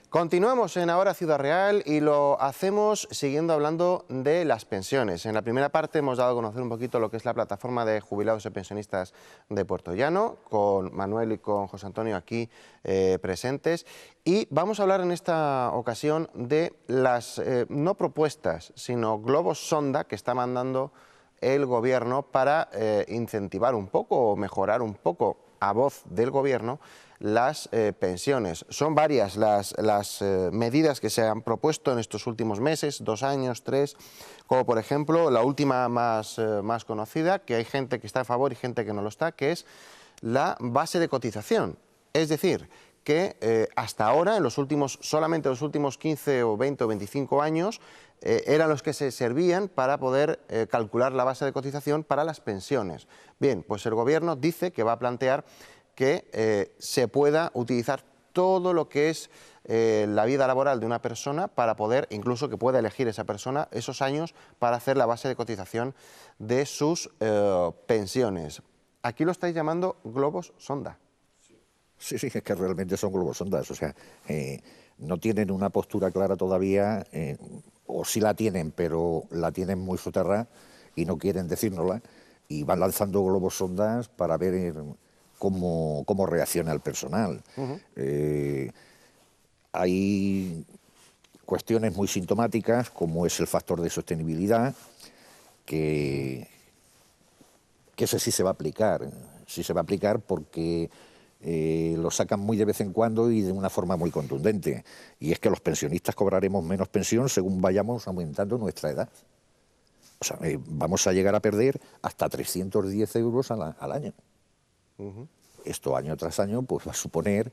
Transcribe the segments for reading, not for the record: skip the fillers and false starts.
Continuamos en Ahora Ciudad Real y lo hacemos siguiendo hablando de las pensiones. En la primera parte hemos dado a conocer un poquito lo que es la plataforma de jubilados y pensionistas de Puerto Llano, con Manuel y con José Antonio aquí presentes. Y vamos a hablar en esta ocasión de las, no propuestas, sino globos sonda que está mandando el Gobierno para incentivar un poco o mejorar un poco a voz del Gobierno las pensiones. Son varias las medidas que se han propuesto en estos últimos meses, 2 años, 3, como por ejemplo la última más conocida, que hay gente que está a favor y gente que no lo está, que es la base de cotización. Es decir, que hasta ahora, solamente los últimos 15 o 20 o 25 años, eran los que se servían para poder calcular la base de cotización para las pensiones. Bien, pues el Gobierno dice que va a plantear que se pueda utilizar todo lo que es la vida laboral de una persona para poder, incluso que pueda elegir esa persona esos años para hacer la base de cotización de sus pensiones. Aquí lo estáis llamando globos sonda. Sí, es que realmente son globos sondas, o sea, no tienen una postura clara todavía, o sí la tienen, pero la tienen muy soterrada y no quieren decírnosla, y van lanzando globos sondas para ver cómo reacciona el personal. Hay cuestiones muy sintomáticas, como es el factor de sostenibilidad, que ese sí se va a aplicar, porque lo sacan muy de vez en cuando y de una forma muy contundente, y es que los pensionistas cobraremos menos pensión según vayamos aumentando nuestra edad. O sea, vamos a llegar a perder hasta 310 euros al año. Esto año tras año pues va a suponer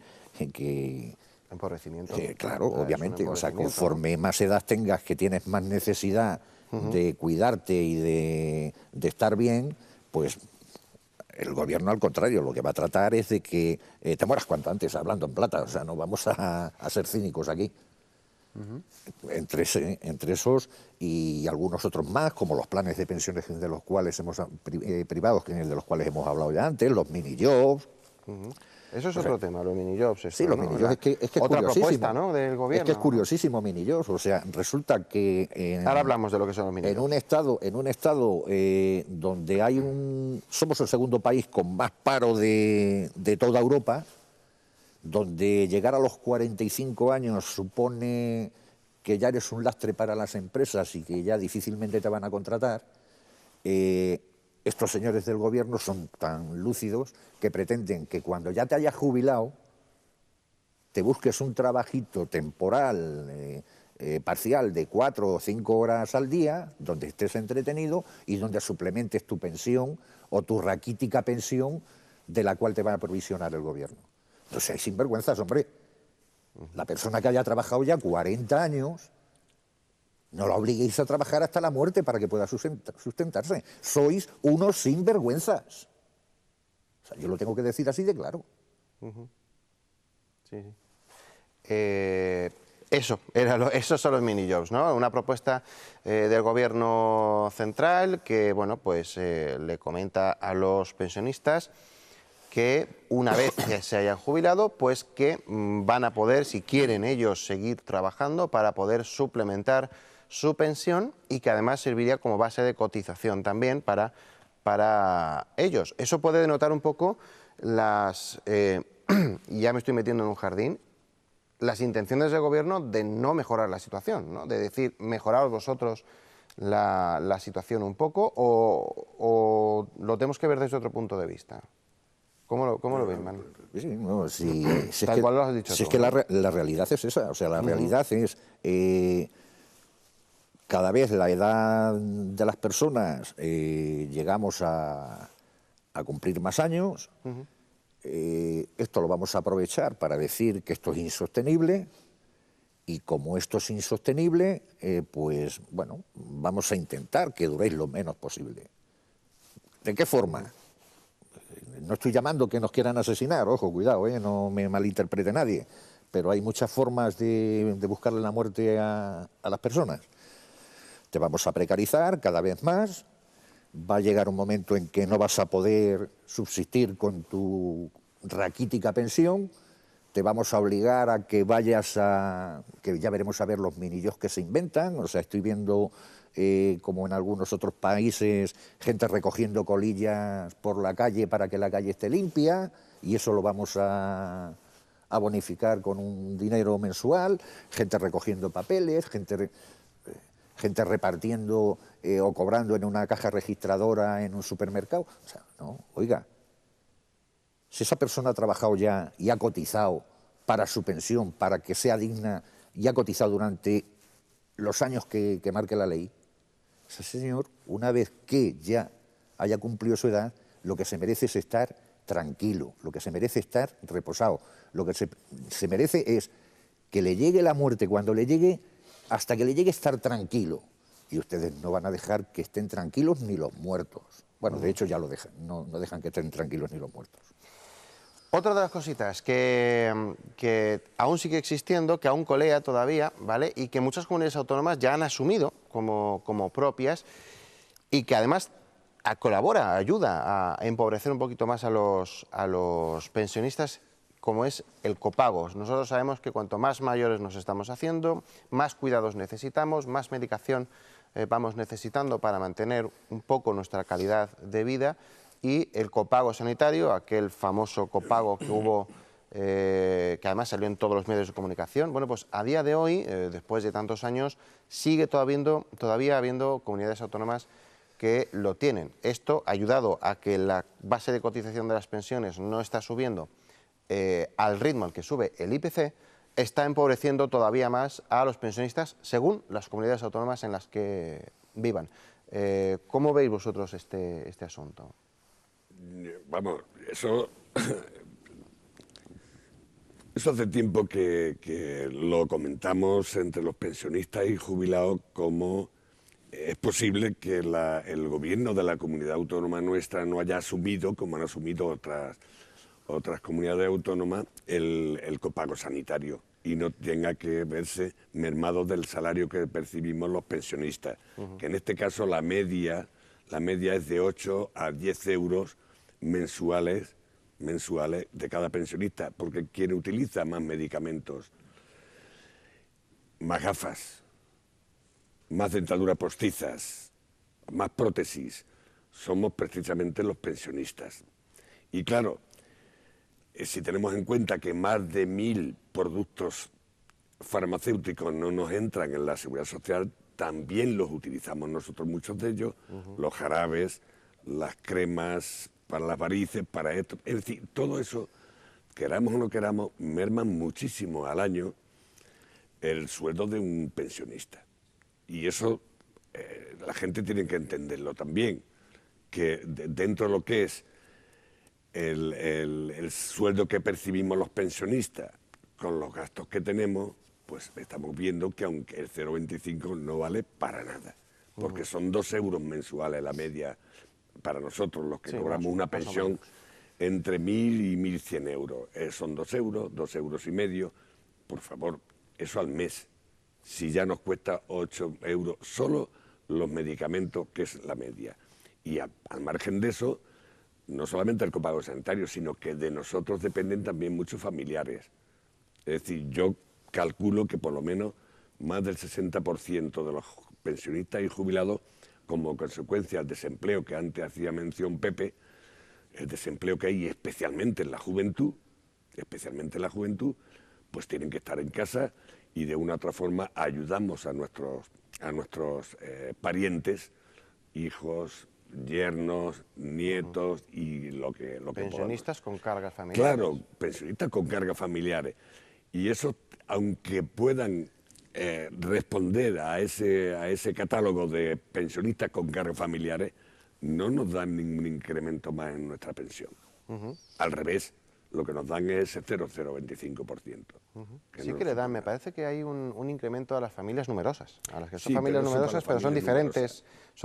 que... Empobrecimiento. Claro, obviamente, o sea, conforme más edad tengas, que tienes más necesidad de cuidarte y de estar bien, pues el Gobierno, al contrario, lo que va a tratar es de que te mueras cuanto antes, hablando en plata. O sea, no vamos a ser cínicos aquí. Entre esos y algunos otros más, como los planes de pensiones de los cuales privados, de los cuales hemos hablado ya antes, los mini-jobs. Eso es otro tema, los mini-jobs. Sí, los mini-jobs, es que es otra curiosísimo, propuesta, ¿no?, del Gobierno. Es que es curiosísimo, mini-jobs. O sea, resulta que... Ahora hablamos de lo que son los mini-jobs. En un estado donde somos el segundo país con más paro de toda Europa, donde llegar a los 45 años supone que ya eres un lastre para las empresas y que ya difícilmente te van a contratar, estos señores del Gobierno son tan lúcidos que pretenden que cuando ya te hayas jubilado te busques un trabajito temporal, parcial, de 4 o 5 horas al día, donde estés entretenido y donde suplementes tu pensión o tu raquítica pensión de la cual te va a provisionar el Gobierno. Entonces hay sinvergüenzas, hombre. La persona que haya trabajado ya 40 años, no la obliguéis a trabajar hasta la muerte para que pueda sustentarse. Sois unos sinvergüenzas. O sea, yo lo tengo que decir así de claro. Sí. Esos son los mini-jobs, ¿no? Una propuesta del Gobierno central que, bueno, pues le comenta a los pensionistas que una vez que se hayan jubilado, pues que van a poder, si quieren ellos, seguir trabajando para poder suplementar su pensión, y que además serviría como base de cotización también para ellos. Eso puede denotar un poco y ya me estoy metiendo en un jardín, las intenciones del Gobierno de no mejorar la situación, ¿no? De decir, mejoraos vosotros la situación un poco, o lo tenemos que ver desde otro punto de vista. ¿Cómo lo ven, Manu? Sí, no, Tal cual lo has dicho tú, es que la realidad es esa. O sea, la realidad es cada vez la edad de las personas llegamos a cumplir más años. Esto lo vamos a aprovechar para decir que esto es insostenible, y como esto es insostenible, pues bueno, vamos a intentar que duréis lo menos posible. ¿De qué forma? No estoy llamando que nos quieran asesinar, ojo, cuidado, no me malinterprete nadie, pero hay muchas formas de buscarle la muerte a las personas. Te vamos a precarizar cada vez más, va a llegar un momento en que no vas a poder subsistir con tu raquítica pensión, te vamos a obligar a que vayas a... que ya veremos a ver los minillos que se inventan, o sea, estoy viendo, como en algunos otros países, gente recogiendo colillas por la calle para que la calle esté limpia, y eso lo vamos a bonificar con un dinero mensual, gente recogiendo papeles, gente repartiendo o cobrando en una caja registradora en un supermercado. O sea, no, oiga, si esa persona ha trabajado ya y ha cotizado para su pensión, para que sea digna, y ha cotizado durante los años que marque la ley, ese señor, una vez que ya haya cumplido su edad, lo que se merece es estar tranquilo, lo que se merece es estar reposado, lo que se merece es que le llegue la muerte cuando le llegue, hasta que le llegue estar tranquilo. Y ustedes no van a dejar que estén tranquilos ni los muertos. Bueno, de hecho ya lo dejan, no dejan que estén tranquilos ni los muertos. Otra de las cositas que aún sigue existiendo, que aún colea todavía, ¿vale? Y que muchas comunidades autónomas ya han asumido como propias y que además colabora, ayuda a empobrecer un poquito más a los pensionistas, como es el copago. Nosotros sabemos que cuanto más mayores nos estamos haciendo, más cuidados necesitamos, más medicación vamos necesitando para mantener un poco nuestra calidad de vida, y el copago sanitario, aquel famoso copago que hubo, que además salió en todos los medios de comunicación, bueno, pues a día de hoy, después de tantos años, sigue todavía habiendo comunidades autónomas que lo tienen. Esto ha ayudado a que la base de cotización de las pensiones no está subiendo al ritmo al que sube el IPC, está empobreciendo todavía más a los pensionistas según las comunidades autónomas en las que vivan. ¿Cómo veis vosotros este asunto? Vamos, eso hace tiempo que lo comentamos entre los pensionistas y jubilados, como es posible que el gobierno de la comunidad autónoma nuestra no haya asumido, como han asumido otras comunidades autónomas, el copago sanitario, y no tenga que verse mermado del salario que percibimos los pensionistas, que en este caso la media es de 8 a 10 euros mensuales de cada pensionista, porque quien utiliza más medicamentos, más gafas, más dentaduras postizas, más prótesis, somos precisamente los pensionistas. Y claro, si tenemos en cuenta que más de 1000 productos farmacéuticos no nos entran en la Seguridad Social, también los utilizamos nosotros, muchos de ellos, los jarabes, las cremas para las varices, para esto. Es decir, todo eso, queramos o no queramos, merman muchísimo al año el sueldo de un pensionista. Y eso la gente tiene que entenderlo también, que dentro de lo que es el sueldo que percibimos los pensionistas con los gastos que tenemos, pues estamos viendo que aunque el 0,25 no vale para nada, porque son 2 euros mensuales la media para nosotros, los que cobramos una pensión entre 1000 y 1100 euros. Son 2 euros, 2 euros y medio, por favor, eso al mes. Si ya nos cuesta 8 euros solo los medicamentos, que es la media. Y al margen de eso, no solamente el copago sanitario, sino que de nosotros dependen también muchos familiares. Es decir, yo calculo que por lo menos más del 60% de los pensionistas y jubilados, como consecuencia del desempleo que antes hacía mención Pepe, el desempleo que hay especialmente en la juventud, pues tienen que estar en casa, y de una u otra forma ayudamos a nuestros parientes, hijos, yernos, nietos y lo que pensionistas con cargas familiares. Claro, pensionistas con cargas familiares. Y eso, aunque puedan responder a ese catálogo de pensionistas con cargas familiares, no nos dan ningún incremento más en nuestra pensión. Al revés, lo que nos dan es el 0,025%. Sí que le dan, me parece que hay un incremento a las familias numerosas, a las que son familias numerosas, pero son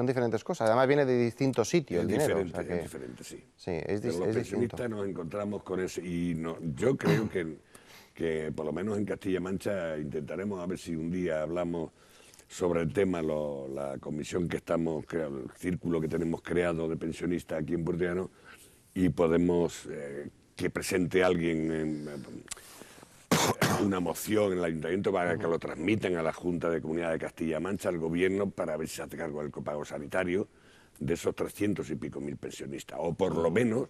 diferentes cosas. Además viene de distintos sitios el dinero. Es diferente, sí. Sí, es pero los pensionistas nos encontramos con ese, y yo creo que por lo menos en Castilla-Mancha intentaremos a ver si un día hablamos sobre el tema, la comisión que estamos creando, el círculo que tenemos creado de pensionistas aquí en Puerto Llano, y podemos que presente alguien una moción en el ayuntamiento para que lo transmitan a la Junta de Comunidad de Castilla-La Mancha, al gobierno, para ver si se hace cargo del copago sanitario de esos 300 y pico mil pensionistas, o por lo menos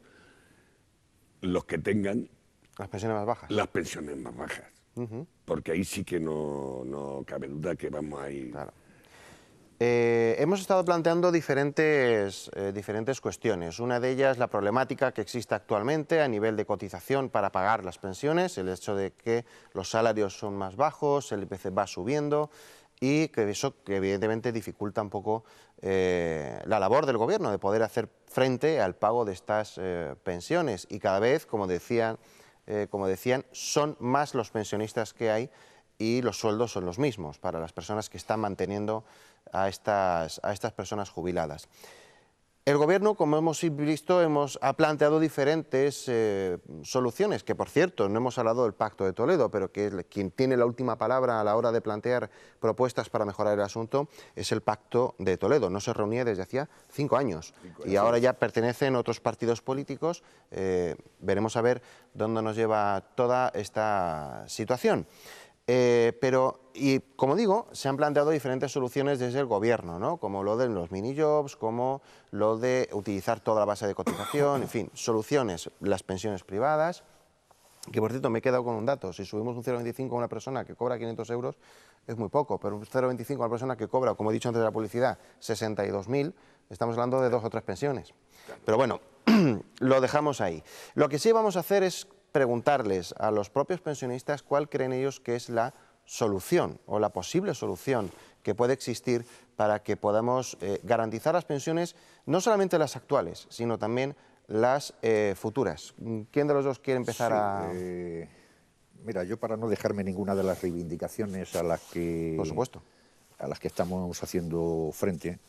los que tengan Las pensiones más bajas. las pensiones más bajas. Porque ahí sí que no cabe duda que vamos a ir... Claro. Hemos estado planteando diferentes cuestiones. Una de ellas, la problemática que existe actualmente a nivel de cotización para pagar las pensiones, el hecho de que los salarios son más bajos, el IPC va subiendo y que eso que evidentemente dificulta un poco la labor del gobierno de poder hacer frente al pago de estas pensiones. Y cada vez, como decían, son más los pensionistas que hay y los sueldos son los mismos para las personas que están manteniendo a estas personas jubiladas. El Gobierno, como hemos visto, ha planteado diferentes soluciones, que por cierto, no hemos hablado del Pacto de Toledo, pero que quien tiene la última palabra a la hora de plantear propuestas para mejorar el asunto es el Pacto de Toledo. No se reunía desde hacía 5 años y ahora ya pertenecen otros partidos políticos. Veremos a ver dónde nos lleva toda esta situación. Y como digo, se han planteado diferentes soluciones desde el Gobierno, ¿no? Como lo de los minijobs, como lo de utilizar toda la base de cotización, en fin, soluciones, las pensiones privadas, que por cierto me he quedado con un dato, si subimos un 0,25 a una persona que cobra 500 euros es muy poco, pero un 0,25 a una persona que cobra, como he dicho antes de la publicidad, 62.000, estamos hablando de 2 o 3 pensiones. Pero bueno, lo dejamos ahí. Lo que sí vamos a hacer es preguntarles a los propios pensionistas cuál creen ellos que es la solución o la posible solución que puede existir para que podamos garantizar las pensiones, no solamente las actuales, sino también las futuras. ¿Quién de los dos quiere empezar Mira, yo para no dejarme ninguna de las reivindicaciones a las que... Por supuesto. A las que estamos haciendo frente,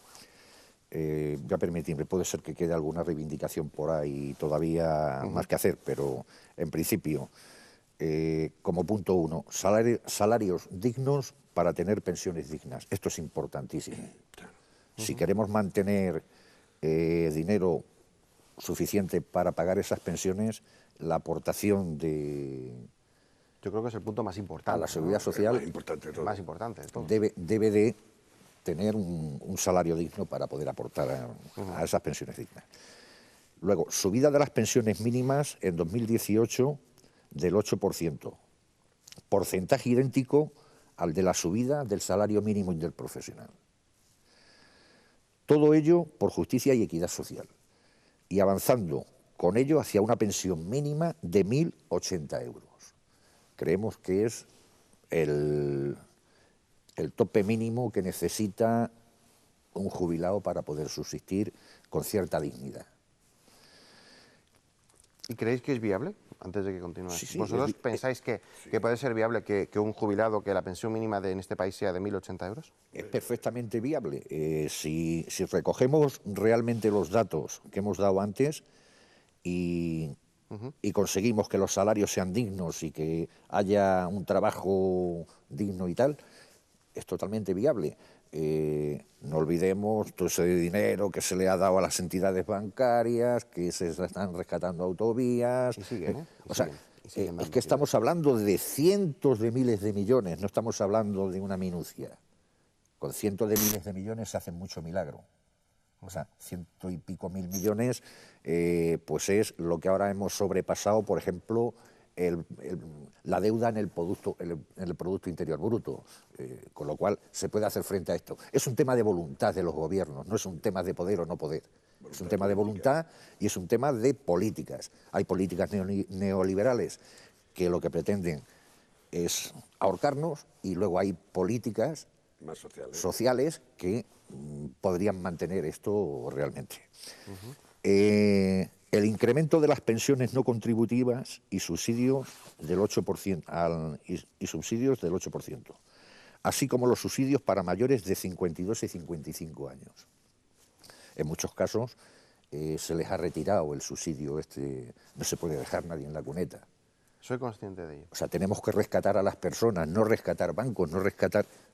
ya permitidme, puede ser que quede alguna reivindicación por ahí todavía más que hacer, pero en principio, como punto 1, salarios dignos para tener pensiones dignas. Esto es importantísimo. Si queremos mantener dinero suficiente para pagar esas pensiones, la aportación Yo creo que es el punto más importante. A la seguridad social más importante de todo. Debe de tener un salario digno para poder aportar a esas pensiones dignas. Luego, subida de las pensiones mínimas en 2018 del 8%, porcentaje idéntico al de la subida del salario mínimo interprofesional. Todo ello por justicia y equidad social, y avanzando con ello hacia una pensión mínima de 1.080 euros. Creemos que es el tope mínimo que necesita un jubilado para poder subsistir con cierta dignidad. ¿Y creéis que es viable? Antes de que continúe. Sí, ¿Vosotros pensáis que puede ser viable que un jubilado, que la pensión mínima en este país sea de 1.080 euros? Es perfectamente viable. Si recogemos realmente los datos que hemos dado antes y conseguimos que los salarios sean dignos y que haya un trabajo digno y tal, es totalmente viable. No olvidemos todo ese dinero que se le ha dado a las entidades bancarias, que se están rescatando autovías. Es que estamos hablando de cientos de miles de millones, no estamos hablando de una minucia. Con cientos de miles de millones se hace mucho milagro. O sea, 100 y pico mil millones, pues es lo que ahora hemos sobrepasado, por ejemplo, la deuda en el Producto Interior Bruto, con lo cual se puede hacer frente a esto. Es un tema de voluntad de los gobiernos, no es un tema de poder o no poder. Es un tema de voluntad y es un tema de políticas. Hay políticas neoliberales que lo que pretenden es ahorcarnos, y luego hay políticas más sociales que podrían mantener esto realmente. El incremento de las pensiones no contributivas y subsidios del 8%, y subsidios del 8%, así como los subsidios para mayores de 52 y 55 años. En muchos casos se les ha retirado el subsidio no se puede dejar nadie en la cuneta. Soy consciente de ello. O sea, tenemos que rescatar a las personas, no rescatar bancos,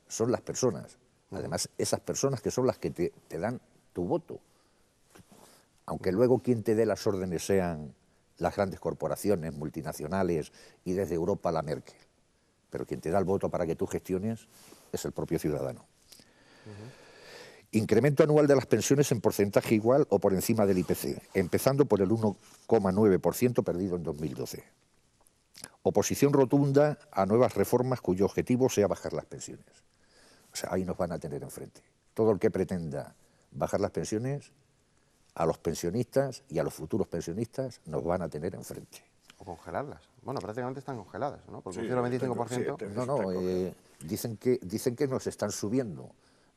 son las personas. Además, esas personas que son las que te dan tu voto. Aunque luego quien te dé las órdenes sean las grandes corporaciones multinacionales y desde Europa la Merkel. pero quien te da el voto para que tú gestiones es el propio ciudadano. Incremento anual de las pensiones en porcentaje igual o por encima del IPC, empezando por el 1,9% perdido en 2012. Oposición rotunda a nuevas reformas cuyo objetivo sea bajar las pensiones. O sea, ahí nos van a tener enfrente. Todo el que pretenda bajar las pensiones, a los pensionistas y a los futuros pensionistas nos van a tener enfrente. O congelarlas. Bueno, prácticamente están congeladas, ¿no? Porque Sí, un 0,25%... No, dicen que nos están subiendo.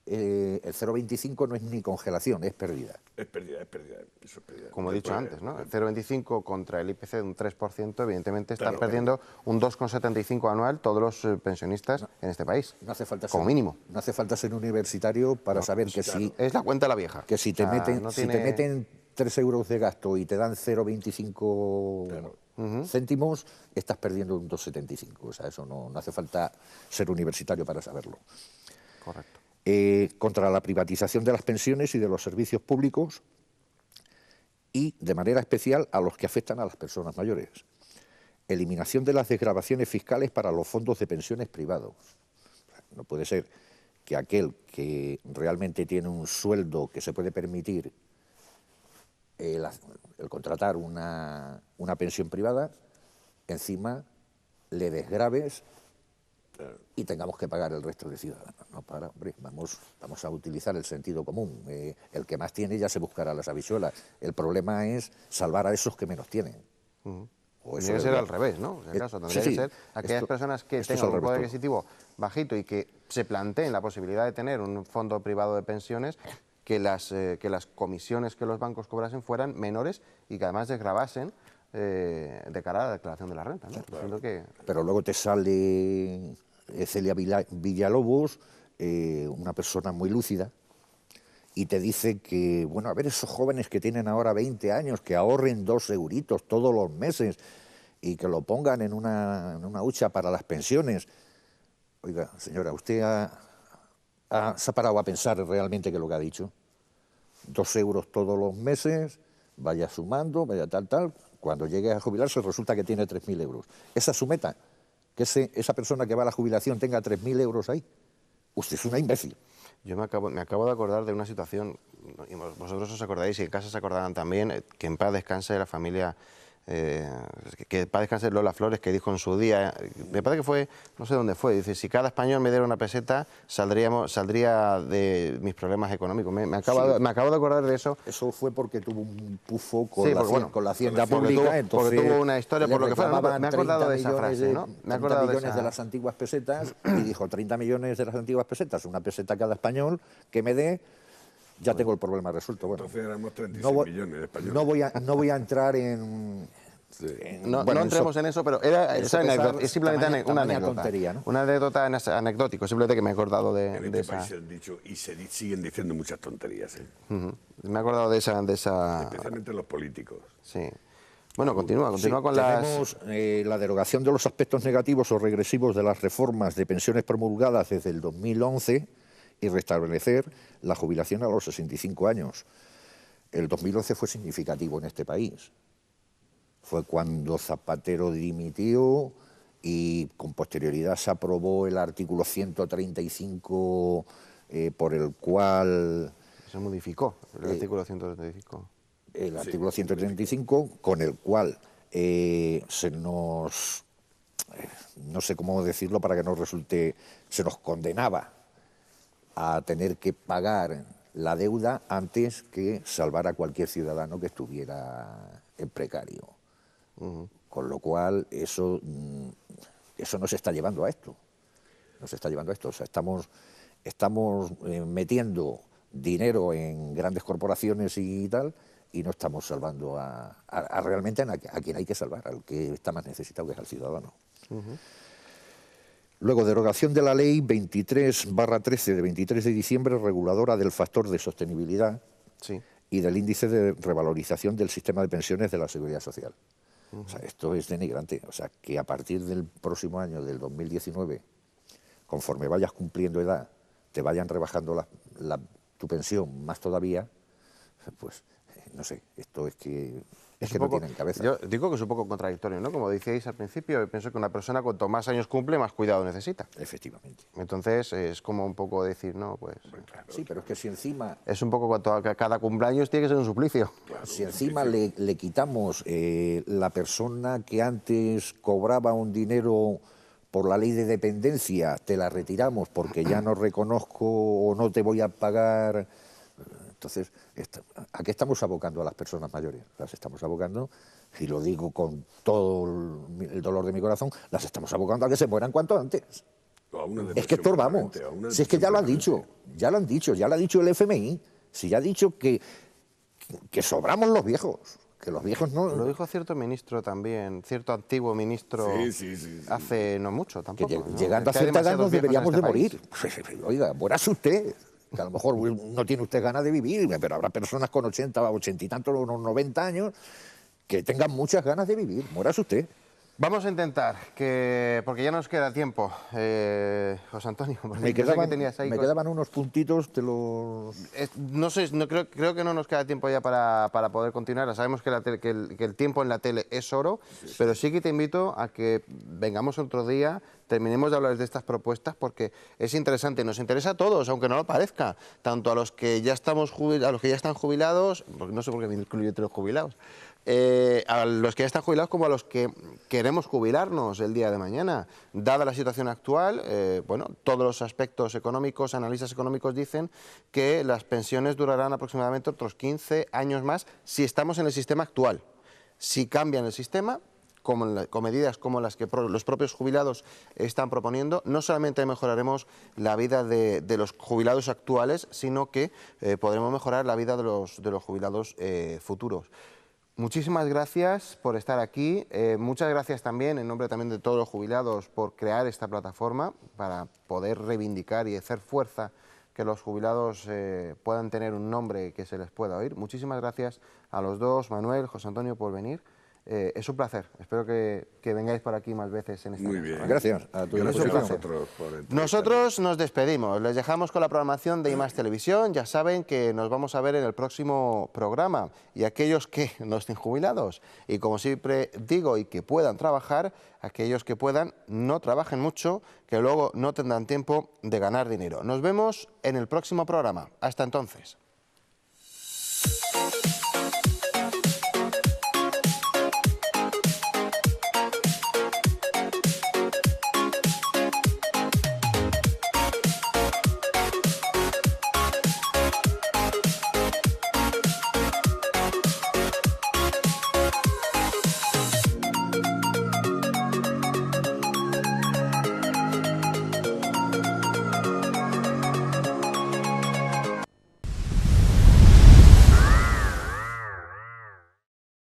El 0,25 no es ni congelación, es pérdida. Es pérdida, eso es pérdida. Como he dicho Después, antes, ¿no? El 0,25 contra el IPC de un 3%, evidentemente están perdiendo un 2,75 anual todos los pensionistas en este país. No hace falta como ser, mínimo. No hace falta ser universitario para saber que si... Es la cuenta la vieja. Que si te, O sea, meten, no si tiene- te meten 3 euros de gasto y te dan 0,25 céntimos, estás perdiendo un 2,75. O sea, eso no hace falta ser universitario para saberlo. Correcto. Contra la privatización de las pensiones y de los servicios públicos y, de manera especial, a los que afectan a las personas mayores. Eliminación de las desgravaciones fiscales para los fondos de pensiones privados. No puede ser que aquel que realmente tiene un sueldo que se puede permitir el contratar una pensión privada, encima le desgraves y tengamos que pagar el resto de ciudadanos. No, hombre, vamos a utilizar el sentido común. El que más tiene ya se buscará las habichuelas. El problema es salvar a esos que menos tienen. O eso Tiene que es ser lo- al revés, ¿no? En ese caso, tendría sí, que ser aquellas esto- personas que esto es tengan al un poder revés todo. adquisitivo bajito y que se planteen la posibilidad de tener un fondo privado de pensiones, que las comisiones que los bancos cobrasen fueran menores y que además desgravasen de cara a la declaración de la renta, ¿no? Entiendo que... Pero luego te sale Celia Villalobos, una persona muy lúcida, y te dice que, bueno, a ver, esos jóvenes que tienen ahora 20 años, que ahorren 2 euritos todos los meses y que lo pongan en una hucha para las pensiones. Oiga, señora, ¿usted se ha parado a pensar realmente que lo que ha dicho? 2 euros todos los meses, vaya sumando, vaya tal. Cuando llegue a jubilarse resulta que tiene 3.000 euros. Esa es su meta, que esa persona que va a la jubilación tenga 3.000 euros ahí. Usted es una imbécil. Yo me acabo de acordar de una situación, y vosotros os acordáis, y en casa se acordarán también, que en paz descanse la familia, que en paz descanse Lola Flores, que dijo en su día, me parece que fue, no sé dónde fue, dice, si cada español me diera una peseta, saldría de mis problemas económicos. Me acabo de acordar de eso. Eso fue porque tuvo un pufo con, Sí, la, porque, bueno, con la hacienda porque pública. tuvo- entonces porque tuvo una historia, le por lo que fuera, ¿no? reclamaban Me he acordado de esa 30 frase, millones ¿no? Me he 30 acordado de millones esa... de las antiguas pesetas y dijo 30 millones de las antiguas pesetas, una peseta cada español que me dé, ya tengo el problema resuelto. Bueno, Entonces éramos 36 no voy, millones de españoles. no voy a entrar en... No, bueno, no entremos en eso, pero era en esa sopesar anécdota, es simplemente una tamaña anécdota. tontería, ¿no? Una anécdota anecdótico, simplemente que me he acordado En de este esa... país se han dicho y siguen diciendo muchas tonterías, Me he acordado de esa... especialmente los políticos. Sí. Bueno, continúa Sí, con las... tenemos la derogación de los aspectos negativos o regresivos de las reformas de pensiones promulgadas desde el 2011 y restablecer la jubilación a los 65 años. El 2011 fue significativo en este país. Fue cuando Zapatero dimitió y con posterioridad se aprobó el artículo 135 por el cual... Se modificó el artículo 135. El artículo 135 con el cual se nos... no sé cómo decirlo para que no resulte... se nos condenaba a tener que pagar la deuda antes que salvar a cualquier ciudadano que estuviera en precario. Con lo cual, eso nos está llevando a esto. Nos está llevando a esto. O sea, estamos metiendo dinero en grandes corporaciones y tal, y no estamos salvando realmente a quien hay que salvar, al que está más necesitado, que es al ciudadano. Luego, derogación de la ley 23/13 de 23 de diciembre, reguladora del factor de sostenibilidad Sí. y del índice de revalorización del sistema de pensiones de la Seguridad Social. O sea, esto es denigrante. O sea, que a partir del próximo año, del 2019, conforme vayas cumpliendo edad, te vayan rebajando tu pensión más todavía, pues, no sé, esto es que Es que no tienen cabeza. Yo digo que es un poco contradictorio, ¿no? Como decíais al principio, yo pienso que una persona cuanto más años cumple, más cuidado necesita. Efectivamente. Entonces es como un poco decir, no, pues... Sí, pero es que si encima... Es un poco cuanto a cada cumpleaños tiene que ser un suplicio. Si encima le quitamos la persona que antes cobraba un dinero por la ley de dependencia, te la retiramos porque ya no reconozco o no te voy a pagar... Entonces, ¿a qué estamos abocando a las personas mayores? Las estamos abocando, y lo digo con todo el dolor de mi corazón, las estamos abocando a que se mueran cuanto antes. Es que estorbamos. Si es que ya lo han dicho, ya lo ha dicho el FMI, si ya ha dicho que sobramos los viejos, que los viejos no... Lo dijo cierto ministro también, cierto antiguo ministro, hace no mucho tampoco. Que ¿no? llegando a Que hay cierta edad nos demasiados viejos deberíamos en de este morir. Oiga, muérase usted. Que a lo mejor no tiene usted ganas de vivir, pero habrá personas con 80 y tantos, unos 90 años, que tengan muchas ganas de vivir. Muérase usted. Vamos a intentar, porque ya nos queda tiempo, José Antonio. Me quedaban unos puntitos de los... No sé, creo que no nos queda tiempo ya para poder continuar. Sabemos que el tiempo en la tele es oro, pero sí que te invito a que vengamos otro día, terminemos de hablar de estas propuestas, porque es interesante, nos interesa a todos, aunque no lo parezca, tanto a los que ya están jubilados, porque no sé por qué me incluyo entre los jubilados, a los que ya están jubilados como a los que queremos jubilarnos el día de mañana. Dada la situación actual, bueno, todos los aspectos económicos, analistas económicos dicen que las pensiones durarán aproximadamente otros 15 años más si estamos en el sistema actual. Si cambian el sistema, con medidas como las que los propios jubilados están proponiendo, no solamente mejoraremos la vida de los jubilados actuales, sino que podremos mejorar la vida de los jubilados futuros. Muchísimas gracias por estar aquí. Muchas gracias también, en nombre también de todos los jubilados, por crear esta plataforma para poder reivindicar y hacer fuerza que los jubilados puedan tener un nombre que se les pueda oír. Muchísimas gracias a los dos, Manuel, José Antonio, por venir. Es un placer. Espero que vengáis por aquí más veces en esta Muy bien. Gracias. Nosotros nos despedimos. Les dejamos con la programación de IMAX Televisión. Ya saben que nos vamos a ver en el próximo programa. Y aquellos que no estén jubilados y, como siempre digo, y que puedan trabajar, aquellos que puedan, no trabajen mucho, que luego no tendrán tiempo de ganar dinero. Nos vemos en el próximo programa. Hasta entonces.